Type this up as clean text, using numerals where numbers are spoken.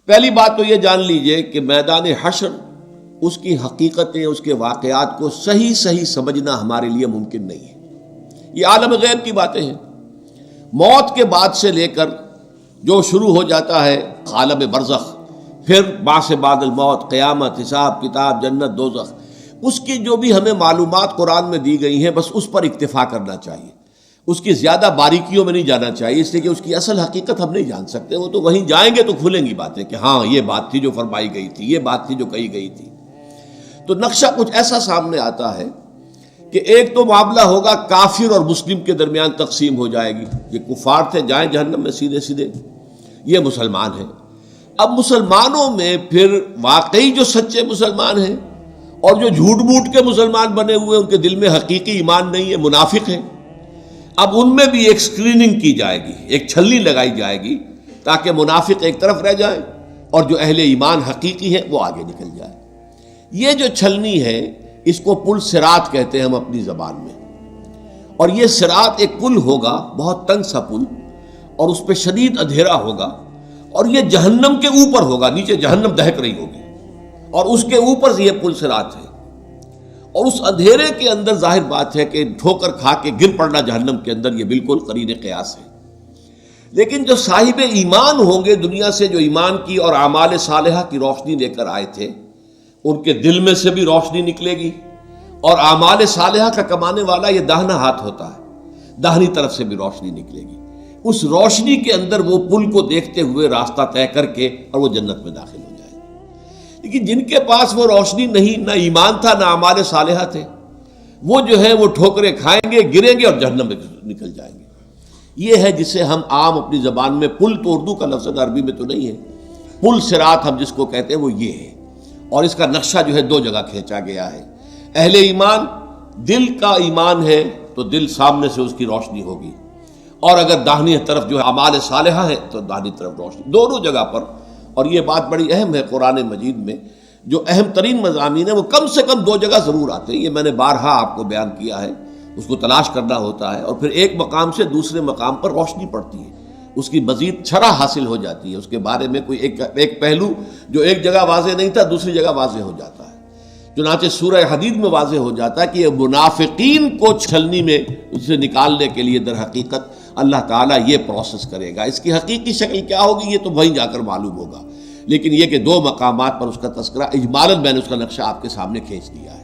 پہلی بات تو یہ جان لیجئے کہ میدان حشر، اس کی حقیقتیں، اس کے واقعات کو صحیح سمجھنا ہمارے لیے ممکن نہیں ہے۔ یہ عالم غیب کی باتیں ہیں۔ موت کے بعد سے لے کر جو شروع ہو جاتا ہے عالم برزخ، پھر بعث بعد الموت، قیامت، حساب کتاب، جنت دوزخ، اس کی جو بھی ہمیں معلومات قرآن میں دی گئی ہیں بس اس پر اکتفا کرنا چاہیے، اس کی زیادہ باریکیوں میں نہیں جانا چاہیے، اس لیے کہ اس کی اصل حقیقت ہم نہیں جان سکتے۔ وہ تو وہیں جائیں گے تو کھلیں گی باتیں کہ ہاں یہ بات تھی جو فرمائی گئی تھی، یہ بات تھی جو کہی گئی تھی۔ تو نقشہ کچھ ایسا سامنے آتا ہے کہ ایک تو معاملہ ہوگا کافر اور مسلم کے درمیان تقسیم ہو جائے گی، یہ کفار تھے جائیں جہنم میں سیدھے، یہ مسلمان ہیں۔ اب مسلمانوں میں پھر واقعی جو سچے مسلمان ہیں اور جو جھوٹ موٹ کے مسلمان بنے ہوئے ان کے دل میں حقیقی ایمان نہیں ہے، منافق ہیں، اب ان میں بھی ایک سکریننگ کی جائے گی، ایک چھلنی لگائی جائے گی تاکہ منافق ایک طرف رہ جائیں اور جو اہل ایمان حقیقی ہے وہ آگے نکل جائے۔ یہ جو چھلنی ہے اس کو پل صراط کہتے ہیں ہم اپنی زبان میں، اور یہ صراط ایک پل ہوگا، بہت تنگ سا پل، اور اس پہ شدید اندھیرا ہوگا، اور یہ جہنم کے اوپر ہوگا، نیچے جہنم دہک رہی ہوگی اور اس کے اوپر سے یہ پل صراط ہے، اور اس اندھیرے کے اندر ظاہر بات ہے کہ ٹھوکر کھا کے گر پڑنا جہنم کے اندر یہ بالکل قرین قیاس ہے۔ لیکن جو صاحب ایمان ہوں گے دنیا سے، جو ایمان کی اور اعمال صالحہ کی روشنی لے کر آئے تھے، ان کے دل میں سے بھی روشنی نکلے گی، اور اعمال صالحہ کا کمانے والا یہ داہنا ہاتھ ہوتا ہے، داہنی طرف سے بھی روشنی نکلے گی۔ اس روشنی کے اندر وہ پل کو دیکھتے ہوئے راستہ طے کر کے اور وہ جنت میں داخل ہو جائے گا۔ لیکن جن کے پاس وہ روشنی نہیں، نہ ایمان تھا نہ اعمال صالحہ تھے، وہ جو ہے وہ ٹھوکریں کھائیں گے، گریں گے اور جہنم میں نکل جائیں گے۔ یہ ہے جسے ہم عام اپنی زبان میں پل، تو اردو کا لفظ عربی میں تو نہیں ہے، پل صراط ہم جس کو کہتے ہیں وہ یہ ہے، اور اس کا نقشہ جو ہے دو جگہ کھینچا گیا ہے۔ اہل ایمان، دل کا ایمان ہے تو دل سامنے سے اس کی روشنی ہوگی، اور اگر داہنی طرف جو ہے اعمال صالحہ ہے تو داہنی طرف روشنی، دونوں جگہ پر۔ اور یہ بات بڑی اہم ہے، قرآن مجید میں جو اہم ترین مضامین ہیں وہ کم سے کم دو جگہ ضرور آتے ہیں، یہ میں نے بارہا آپ کو بیان کیا ہے، اس کو تلاش کرنا ہوتا ہے، اور پھر ایک مقام سے دوسرے مقام پر روشنی پڑتی ہے، اس کی مزید شرح حاصل ہو جاتی ہے، اس کے بارے میں کوئی ایک پہلو جو ایک جگہ واضح نہیں تھا دوسری جگہ واضح ہو جاتا ہے۔ چنانچہ سورہ حدید میں واضح ہو جاتا ہے کہ یہ منافقین کو چھلنی میں اسے نکالنے کے لیے در حقیقت اللہ تعالیٰ یہ پروسیس کرے گا۔ اس کی حقیقی شکل کیا ہوگی یہ تو وہیں جا کر معلوم ہوگا، لیکن یہ کہ دو مقامات پر اس کا تذکرہ اجمالاً میں نے اس کا نقشہ آپ کے سامنے کھینچ دیا ہے۔